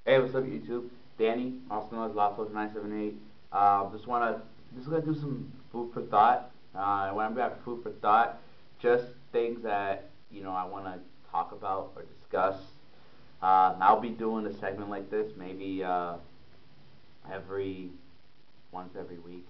Hey, what's up, YouTube? Danny, also known as LostSoldier978. Just gonna do some food for thought. When I'm back food for thought, just things that I wanna talk about or discuss. I'll be doing a segment like this maybe every every week,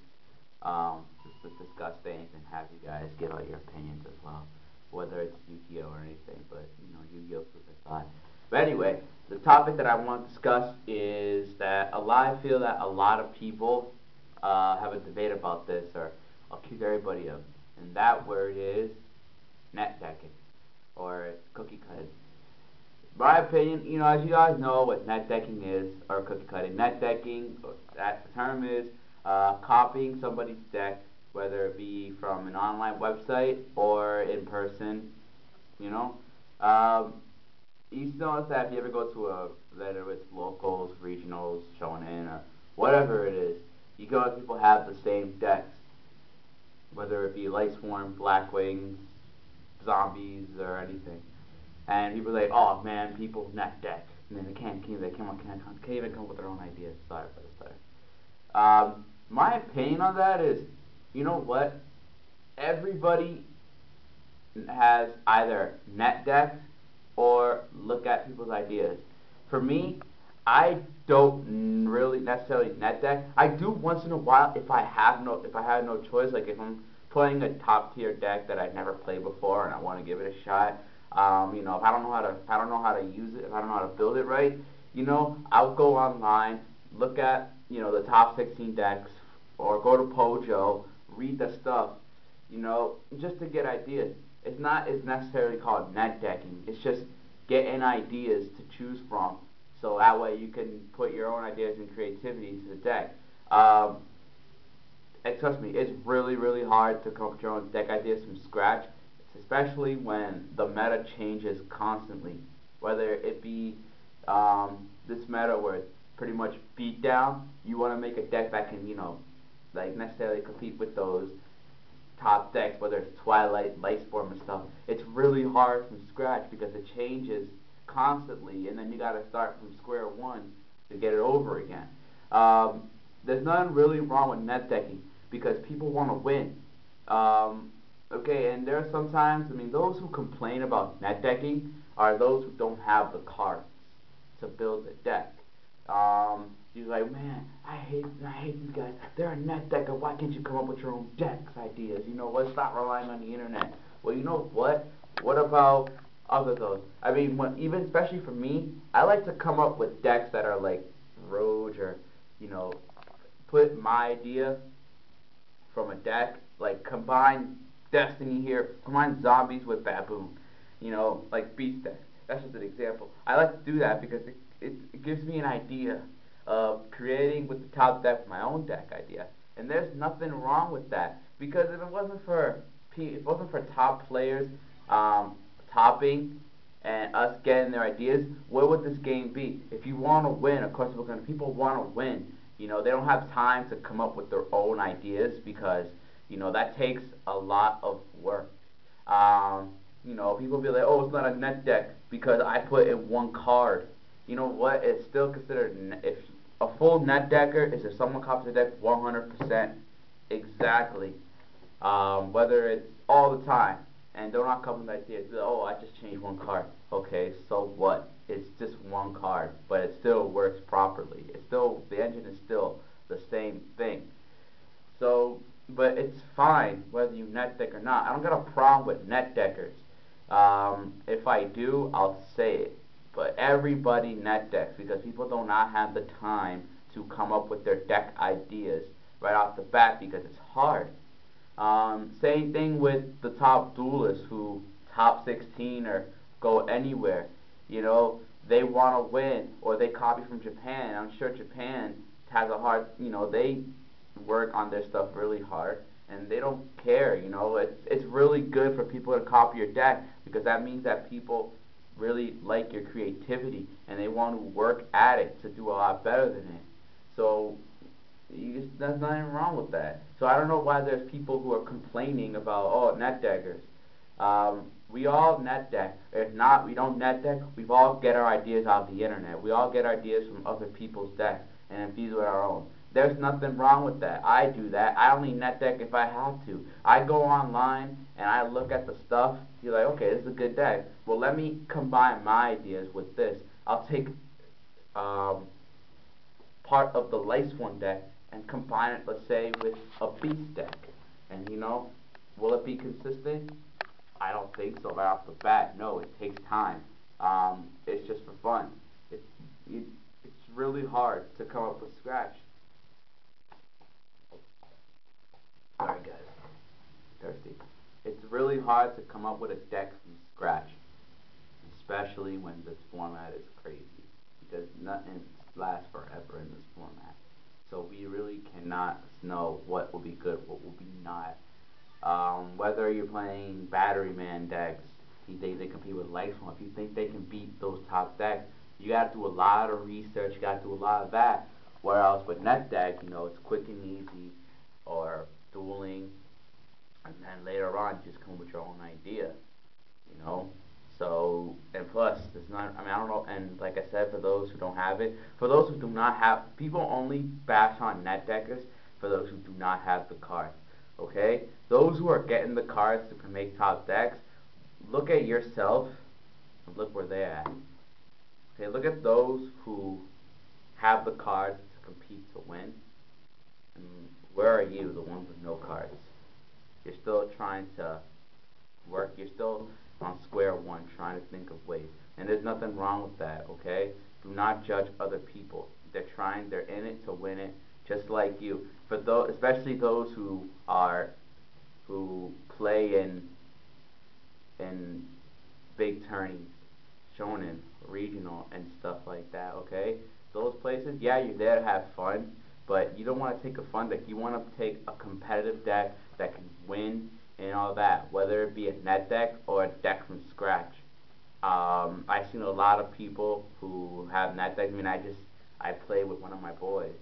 just to discuss things and have you guys give out your opinions as well, whether it's Yugioh or anything. But Yugioh food for thought. But anyway, the topic that I want to discuss is that I feel that a lot of people have a debate about this, or I'll keep everybody up, and that word is net decking or cookie cutting. My opinion, as you guys know what net decking is, or cookie cutting. Net decking, that term is copying somebody's deck, whether it be from an online website or in person, you know. Um, you notice that if you ever go to whether it's locals, regionals, showing in, or whatever it is, you go and people have the same decks, whether it be Light Swarm, Blackwings, Zombies, or anything. And people are like, oh man, people net deck. And then they can't even come up with their own ideas. Sorry for the stutter. My opinion on that is, you know what? Everybody has either net decked or look at people's ideas. For me, I don't really necessarily net deck. I do once in a while if I have no choice, like if I'm playing a top tier deck that I've never played before and I want to give it a shot. If I don't know how to use it, if I don't know how to build it right, I'll go online, look at the top 16 decks, or go to Pojo, read the stuff, just to get ideas. It's necessarily called net decking. It's just getting ideas to choose from, so that way you can put your own ideas and creativity into the deck. And trust me, it's really, really hard to come up with your own deck ideas from scratch, especially when the meta changes constantly. Whether it be this meta where it's pretty much beat down, you want to make a deck that can, like necessarily compete with those top decks, whether it's Twilight, Lightstorm and stuff. It's really hard from scratch because it changes constantly, and then you got to start from square one to get it over again. There's nothing really wrong with net decking because people want to win. Okay, and there are sometimes, those who complain about net decking are those who don't have the cards to build a deck. You're like, man, I hate these guys. They're a net decker. Why can't you come up with your own decks ideas? You know what? Stop relying on the internet. Well, you know what? What about other those? Even especially for me, I like to come up with decks that are like Rogue, or put my idea from a deck, like combine Destiny here, combine zombies with baboon, like beast deck. That's just an example. I like to do that because it gives me an idea of creating with the top deck my own deck idea, and there's nothing wrong with that, because if it wasn't for top players topping and us getting their ideas, where would this game be? If you want to win, of course people want to win. They don't have time to come up with their own ideas because that takes a lot of work. People be like, oh, it's not a net deck because I put in one card. You know what? It's still considered, if a full net decker is if someone copies the deck 100% exactly, whether it's all the time, and they're not coming with ideas. Oh, I just changed one card. Okay, so what? It's just one card, but it still works properly. The engine is still the same thing. So, but it's fine whether you net deck or not. I don't got a problem with net deckers. If I do, I'll say it. But everybody net decks because people do not have the time to come up with their deck ideas right off the bat because it's hard. Same thing with the top duelists who top 16 or go anywhere. They want to win, or they copy from Japan. I'm sure Japan has a hard, they work on their stuff really hard, and they don't care. It's really good for people to copy your deck because that means that people really like your creativity and they want to work at it to do a lot better than it. So there's nothing wrong with that. So I don't know why there's people who are complaining about, oh, net deckers. We all net deck. If not, we don't net deck. We all get our ideas out of the internet. We all get ideas from other people's decks and infuse with our own. There's nothing wrong with that. I do that. I only net deck if I have to. I go online and I look at the stuff. You're like, okay, this is a good deck. Well, let me combine my ideas with this. I'll take part of the Lice One deck and combine it, let's say, with a Beast deck. And will it be consistent? I don't think so right off the bat. No, it takes time. It's just for fun. It's really hard to come up with scratch. Sorry guys, thirsty. It's really hard to come up with a deck from scratch, especially when this format is crazy, because nothing lasts forever in this format. So we really cannot know what will be good, what will be not. Whether you're playing Battery Man decks, they compete with Life One. If you think they can beat those top decks, you got to do a lot of research. You got to do a lot of that. Whereas with net deck, it's quick and easy, or dueling, and then later on, you just come with your own idea. So, and plus, there's not. I mean, I don't know. And like I said, for those who don't have it, for those who do not have, people only bash on net deckers for those who do not have the cards. Okay, those who are getting the cards to make top decks, look at yourself and look where they're at. Okay, look at those who have the cards to compete to win, and where are you, the ones with no cards? You're still trying to work. You're still on square one, trying to think of ways, and there's nothing wrong with that. Okay, do not judge other people. They're in it to win it, just like you. For those, especially those who play in big tourneys, shonen, regional, and stuff like that. Okay, those places, yeah, you're there to have fun, but you don't want to take a fun deck. You want to take a competitive deck that can win and all that, whether it be a net deck or a deck from scratch. I've seen a lot of people who have net decks. I mean, I played with one of my boys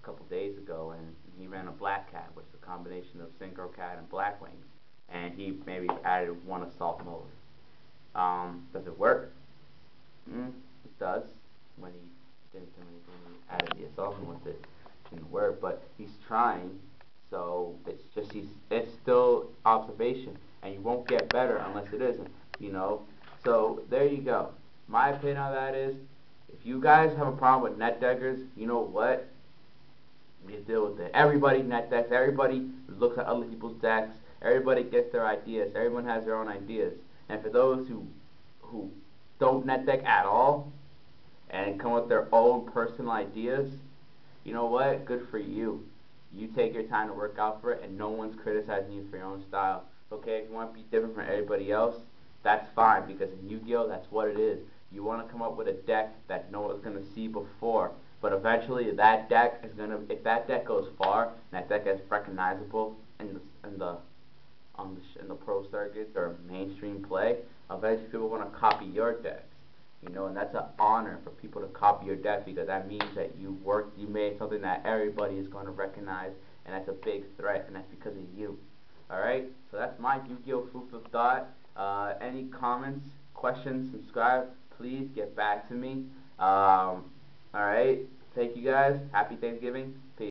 a couple days ago, and he ran a Black Cat, which is a combination of Synchro Cat and Black Wings, and he maybe added one assault mode. Does it work? It does. When he added the assault mode, it didn't work, but he's trying. So it's still observation, and you won't get better unless it isn't. So there you go. My opinion on that is, if you guys have a problem with net deckers, you know what? You deal with it. Everybody net decks. Everybody looks at other people's decks. Everybody gets their ideas. Everyone has their own ideas. And for those who don't net deck at all and come up with their own personal ideas, you know what? Good for you. You take your time to work out for it, and no one's criticizing you for your own style. Okay, if you want to be different from everybody else, that's fine, because in Yu-Gi-Oh, that's what it is. You want to come up with a deck that no one's going to see before. But eventually, that deck is gonna. If that deck goes far, and that deck is recognizable in the pro circuits or mainstream play, eventually people want to copy your decks. And that's an honor for people to copy your deck, because that means that you made something that everybody is going to recognize, and that's a big threat, and that's because of you. All right. So that's my Yu-Gi-Oh food for thought. Any comments, questions, subscribe. Please get back to me. Alright, thank you guys. Happy Thanksgiving. Peace.